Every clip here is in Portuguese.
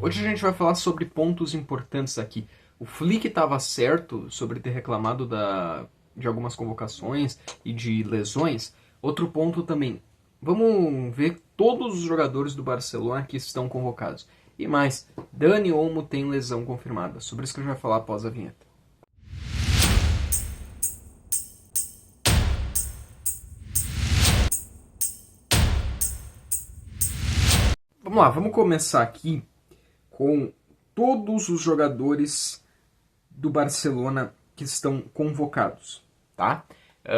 Hoje a gente vai falar sobre pontos importantes aqui. O Flick estava certo sobre ter reclamado de algumas convocações e de lesões. Outro ponto também, vamos ver todos os jogadores do Barcelona que estão convocados. E mais, Dani Olmo tem lesão confirmada. Sobre isso que a gente vai falar após a vinheta. Vamos lá, vamos começar aqui com todos os jogadores do Barcelona que estão convocados, tá?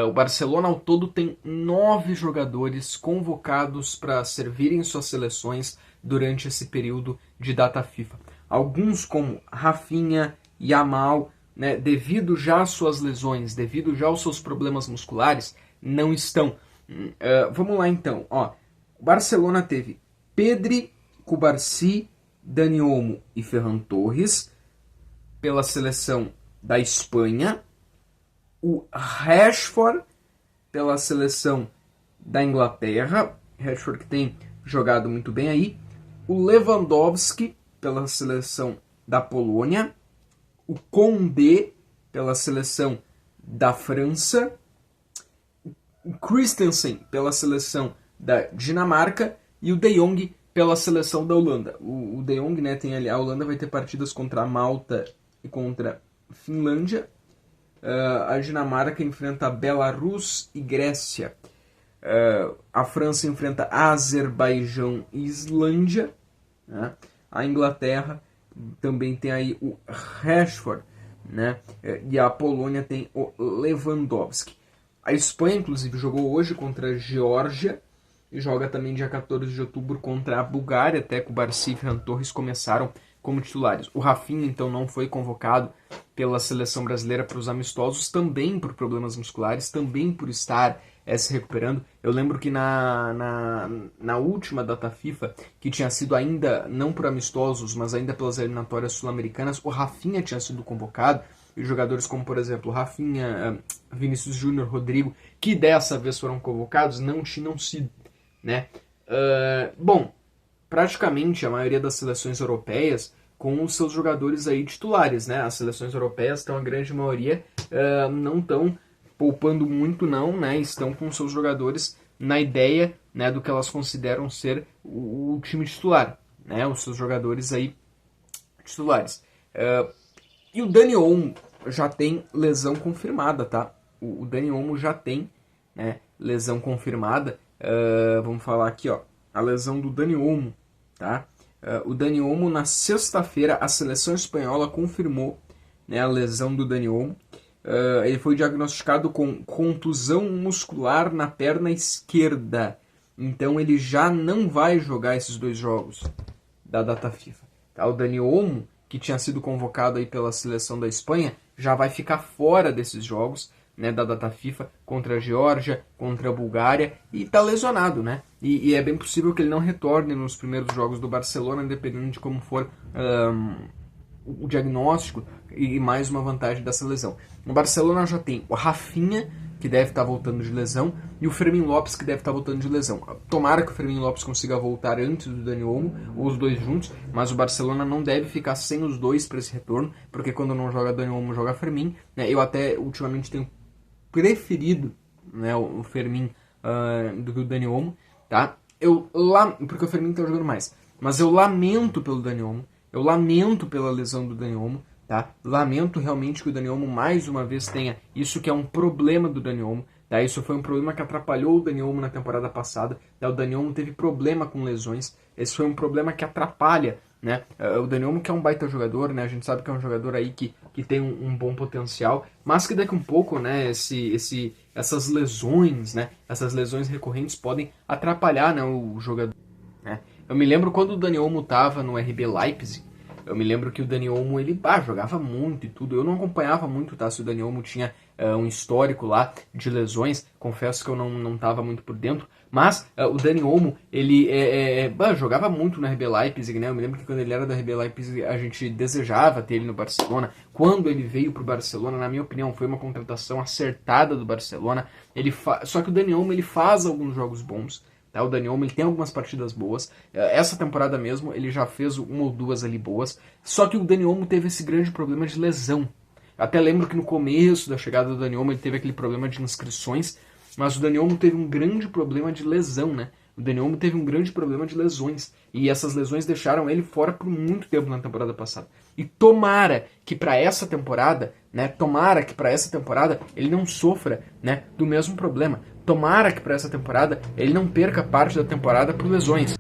O Barcelona ao todo tem 9 jogadores convocados para servirem suas seleções durante esse período de data FIFA. Alguns como Rafinha, Yamal, né, devido já às suas lesões, devido já aos seus problemas musculares, não estão. Vamos lá então. Ó, o Barcelona teve Pedri, Cubarsí, Dani Olmo e Ferran Torres pela seleção da Espanha, o Rashford pela seleção da Inglaterra, Rashford que tem jogado muito bem aí, o Lewandowski pela seleção da Polônia, o Koundé pela seleção da França, o Christensen pela seleção da Dinamarca e o De Jong pela seleção da Holanda. O De Jong, né, tem ali, a Holanda vai ter partidas contra a Malta e contra a Finlândia. A Dinamarca enfrenta a Belarus e Grécia. A França enfrenta Azerbaijão e Islândia. Né? A Inglaterra também tem aí o Rashford, né? E a Polônia tem o Lewandowski. A Espanha, inclusive, jogou hoje contra a Geórgia e joga também dia 14 de outubro contra a Bulgária. Até que o Barsi e Ferran Torres começaram como titulares. O Rafinha, então, não foi convocado pela seleção brasileira para os amistosos, também por problemas musculares, também por estar se recuperando. Eu lembro que na última data FIFA, que tinha sido ainda não por amistosos, mas ainda pelas eliminatórias sul-americanas, o Rafinha tinha sido convocado, e jogadores como, por exemplo, Rafinha, Vinícius Júnior, Rodrigo, que dessa vez foram convocados, não tinham sido, né? Bom, praticamente a maioria das seleções europeias com os seus jogadores aí titulares, né? As seleções europeias estão, a grande maioria, não estão poupando muito não, né? Estão com seus jogadores na ideia, né, do que elas consideram ser o time titular, né? Os seus jogadores aí titulares. E o Dani Olmo já tem lesão confirmada, tá? O Dani Olmo já tem, né, lesão confirmada. Vamos falar aqui, ó, a lesão do Dani Olmo, tá? O Dani Olmo, na sexta-feira, a seleção espanhola confirmou, né, a lesão do Dani Olmo. Ele foi diagnosticado com contusão muscular na perna esquerda. Então ele já não vai jogar esses 2 jogos da data FIFA. Tá? O Dani Olmo, que tinha sido convocado aí pela seleção da Espanha, já vai ficar fora desses jogos, né, da data FIFA contra a Geórgia, contra a Bulgária, e está lesionado, né? E é bem possível que ele não retorne nos primeiros jogos do Barcelona, dependendo de como for o diagnóstico e mais uma vantagem dessa lesão. O Barcelona já tem o Rafinha, que deve estar voltando de lesão, e o Fermín Lopes, que deve estar voltando de lesão. Tomara que o Fermín Lopes consiga voltar antes do Dani Olmo, ou os dois juntos, mas o Barcelona não deve ficar sem os dois para esse retorno, porque quando não joga Dani Olmo, joga Fermín. Né? Eu até ultimamente tenho preferido, né, o Fermín do que o Dani Olmo, tá? Porque o Fermín está jogando mais. Mas eu lamento pelo Dani Olmo, eu lamento pela lesão do Dani Olmo, tá? Lamento realmente que o Dani Olmo mais uma vez tenha isso, que é um problema do Dani Olmo, tá? Isso foi um problema que atrapalhou o Dani Olmo na temporada passada, tá? O Dani Olmo teve problema com lesões, esse foi um problema que atrapalha, né? O Dani Olmo, que é um baita jogador, né? A gente sabe que é um jogador aí que tem um bom potencial, mas que daqui um pouco, né, essas lesões, né, essas lesões recorrentes podem atrapalhar, né, o jogador, né? Eu me lembro quando o Dani Olmo estava no RB Leipzig, eu me lembro que o Dani Olmo, ele jogava muito e tudo. Eu não acompanhava muito, tá, se o Dani Olmo tinha um histórico lá de lesões. Confesso que eu não estava muito por dentro. Mas o Dani Olmo, ele jogava muito no RB Leipzig, né? Eu me lembro que quando ele era do RB Leipzig, a gente desejava ter ele no Barcelona. Quando ele veio pro Barcelona, na minha opinião, foi uma contratação acertada do Barcelona. Só que o Dani Olmo, ele faz alguns jogos bons, Tá? O Dani Olmo, ele tem algumas partidas boas. Essa temporada mesmo, ele já fez uma ou duas ali boas. Só que o Dani Olmo teve esse grande problema de lesão. Até lembro que no começo da chegada do Dani Olmo ele teve aquele problema de inscrições, mas o Dani Olmo teve um grande problema de lesão, né? O Dani Olmo teve um grande problema de lesões, e essas lesões deixaram ele fora por muito tempo na temporada passada. E tomara que para essa temporada, né, tomara que para essa temporada ele não sofra, né, do mesmo problema. Tomara que para essa temporada ele não perca parte da temporada por lesões.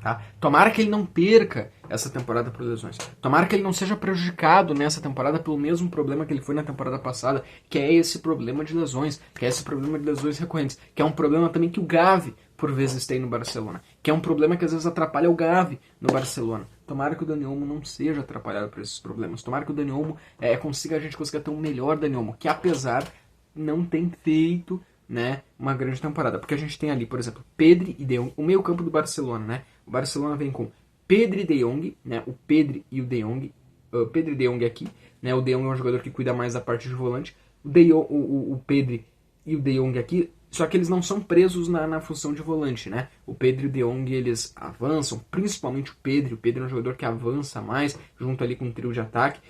Tá? Tomara que ele não perca essa temporada por lesões. Tomara que ele não seja prejudicado nessa temporada pelo mesmo problema que ele foi na temporada passada, que é esse problema de lesões, que é esse problema de lesões recorrentes, que é um problema também que o Gavi por vezes tem no Barcelona, que é um problema que às vezes atrapalha o Gavi no Barcelona. Tomara que o Dani Olmo não seja atrapalhado por esses problemas. Tomara que o Dani Olmo a gente consiga ter um melhor Dani Olmo, que apesar não tem feito, né, uma grande temporada. Porque a gente tem ali, por exemplo, Pedri e De Jong, o meio campo do Barcelona, né? O Barcelona vem com Pedri e De Jong, né? O Pedri e o De Jong. Pedri e De Jong aqui, né? O De Jong é um jogador que cuida mais da parte de volante. O Pedri e o De Jong aqui, só que eles não são presos na função de volante, né? O Pedri e o De Jong, eles avançam, principalmente o Pedri. O Pedri é um jogador que avança mais, junto ali com o trio de ataque.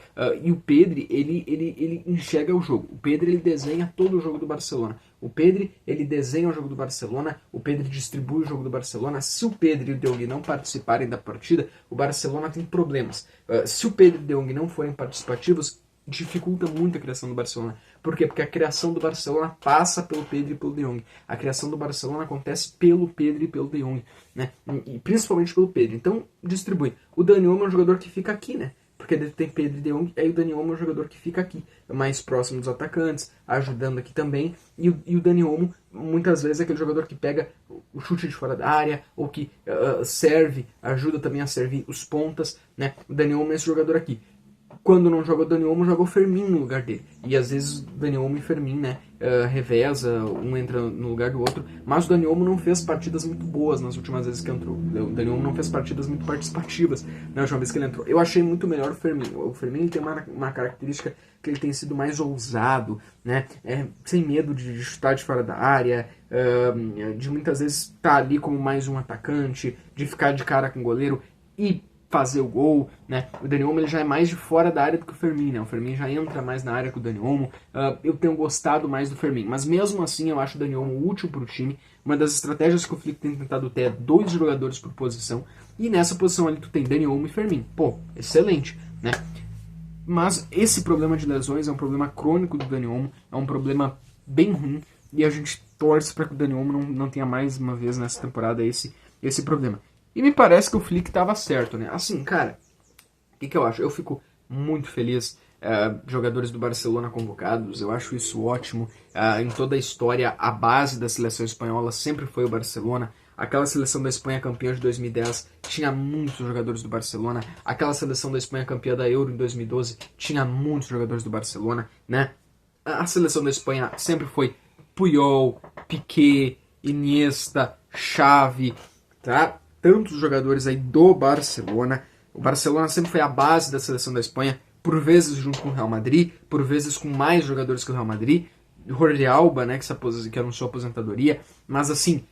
E o Pedri, ele enxerga o jogo. O Pedri, ele desenha todo o jogo do Barcelona. O Pedri, ele desenha o jogo do Barcelona. O Pedri distribui o jogo do Barcelona. Se o Pedri e o De Jong não participarem da partida, o Barcelona tem problemas. Se o Pedri e o De Jong não forem participativos, dificulta muito a criação do Barcelona. Por quê? Porque a criação do Barcelona passa pelo Pedri e pelo De Jong. A criação do Barcelona acontece pelo Pedri e pelo De Jong, né? E principalmente pelo Pedri. Então, distribui. O Dani Olmo é um jogador que fica aqui, né? Porque ele tem Pedri e De Jong, aí o Dani Olmo é um jogador que fica aqui, mais próximo dos atacantes, ajudando aqui também. E o Dani Olmo, muitas vezes, é aquele jogador que pega o chute de fora da área, ou que serve, ajuda também a servir os pontas, né? O Dani Olmo é esse jogador aqui. Quando não joga o Dani Olmo, joga o Fermin no lugar dele. E às vezes o Dani Olmo e Fermin, né, reveza, um entra no lugar do outro. Mas o Dani Olmo não fez partidas muito boas nas últimas vezes que entrou. O Dani Olmo não fez partidas muito participativas na última vez que ele entrou. Eu achei muito melhor o Fermin. O Fermin tem uma característica que ele tem sido mais ousado, né, sem medo de chutar de fora da área, de muitas vezes estar ali como mais um atacante, de ficar de cara com o goleiro e fazer o gol, né? O Dani Olmo, ele já é mais de fora da área do que o Fermin, né? O Fermin já entra mais na área que o Dani Olmo. Eu tenho gostado mais do Fermin, mas mesmo assim eu acho o Dani Olmo útil para o time. Uma das estratégias que o Flick tem tentado ter é 2 jogadores por posição, e nessa posição ali tu tem Dani Olmo e Fermin. Pô, excelente, né? Mas esse problema de lesões é um problema crônico do Dani Olmo, é um problema bem ruim, e a gente torce para que o Dani Olmo não tenha mais uma vez nessa temporada esse problema. E me parece que o Flick estava certo, né? Assim, cara, o que eu acho? Eu fico muito feliz, jogadores do Barcelona convocados, eu acho isso ótimo. Em toda a história, a base da seleção espanhola sempre foi o Barcelona. Aquela seleção da Espanha campeã de 2010 tinha muitos jogadores do Barcelona. Aquela seleção da Espanha campeã da Euro em 2012 tinha muitos jogadores do Barcelona, né? A seleção da Espanha sempre foi Puyol, Piqué, Iniesta, Xavi, tá? Tantos jogadores aí do Barcelona. O Barcelona sempre foi a base da seleção da Espanha, por vezes junto com o Real Madrid, por vezes com mais jogadores que o Real Madrid. Jordi Alba, né, que anunciou a aposentadoria, mas assim,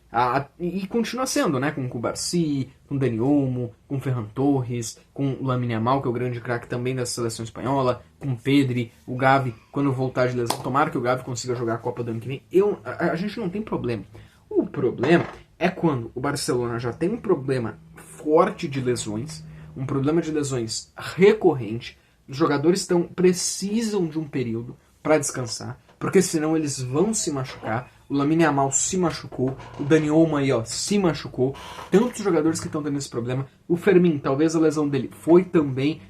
e continua sendo, né, com o Cubarsí, com o Dani Olmo, com o Ferran Torres, com o Lamine Yamal, que é o grande craque também da seleção espanhola, com o Pedri, o Gavi, quando voltar de lesão, tomara que o Gavi consiga jogar a Copa do ano que vem. A gente não tem problema. O problema é quando o Barcelona já tem um problema forte de lesões, um problema de lesões recorrente, os jogadores precisam de um período para descansar, porque senão eles vão se machucar. O Lamine Yamal se machucou, o Dani Olmo aí, ó, se machucou. Tantos jogadores que estão tendo esse problema. O Fermin, talvez a lesão dele foi também.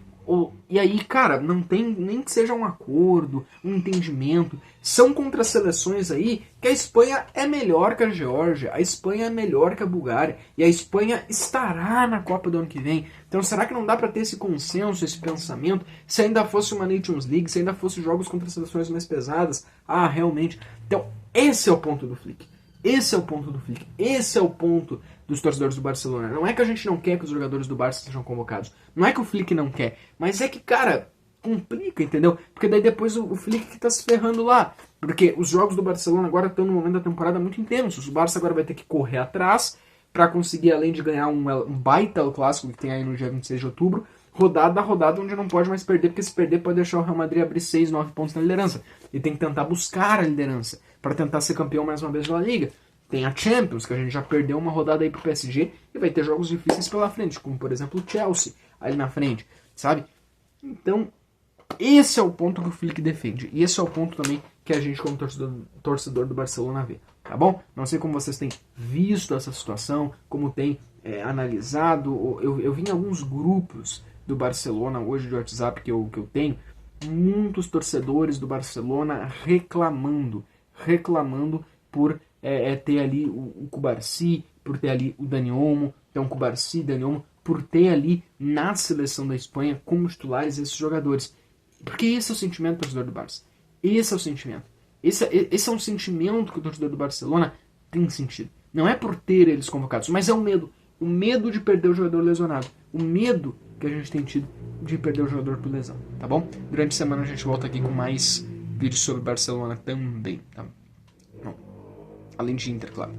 E aí, cara, não tem nem que seja um acordo, um entendimento. São contra seleções aí que a Espanha é melhor que a Geórgia, a Espanha é melhor que a Bulgária, e a Espanha estará na Copa do ano que vem. Então será que não dá para ter esse consenso, esse pensamento, se ainda fosse uma Nations League, se ainda fosse jogos contra seleções mais pesadas? Ah, realmente. Então esse é o ponto do Flick. Esse é o ponto do Flick. Esse é o ponto dos torcedores do Barcelona. Não é que a gente não quer que os jogadores do Barça sejam convocados. Não é que o Flick não quer. Mas é que, cara, complica, entendeu? Porque daí depois o Flick que tá se ferrando lá. Porque os jogos do Barcelona agora estão no momento da temporada muito intensos. O Barça agora vai ter que correr atrás para conseguir, além de ganhar um baita El Clássico que tem aí no dia 26 de outubro, rodada a rodada onde não pode mais perder, porque se perder pode deixar o Real Madrid abrir 6, 9 pontos na liderança. E tem que tentar buscar a liderança para tentar ser campeão mais uma vez da La Liga. Tem a Champions, que a gente já perdeu uma rodada aí pro PSG e vai ter jogos difíceis pela frente, como por exemplo o Chelsea ali na frente, sabe? Então, esse é o ponto que o Flick defende. E esse é o ponto também que a gente, como torcedor do Barcelona, vê. Tá bom? Não sei como vocês têm visto essa situação, como tem analisado. Eu vi em alguns grupos do Barcelona hoje de WhatsApp que eu tenho, muitos torcedores do Barcelona reclamando por ter ali o Cubarsí, por ter ali o Dani Olmo, então Cubarsí, Dani Olmo, por ter ali na seleção da Espanha como titulares esses jogadores. Porque esse é o sentimento do torcedor do Barça. Esse é o sentimento. Esse é um sentimento que o torcedor do Barcelona tem sentido. Não é por ter eles convocados, mas é o medo. O medo de perder o jogador lesionado. O medo que a gente tem tido de perder o jogador por lesão. Tá bom? Durante a semana a gente volta aqui com mais vídeos sobre Barcelona também. Tá? Bom, além de Inter, claro.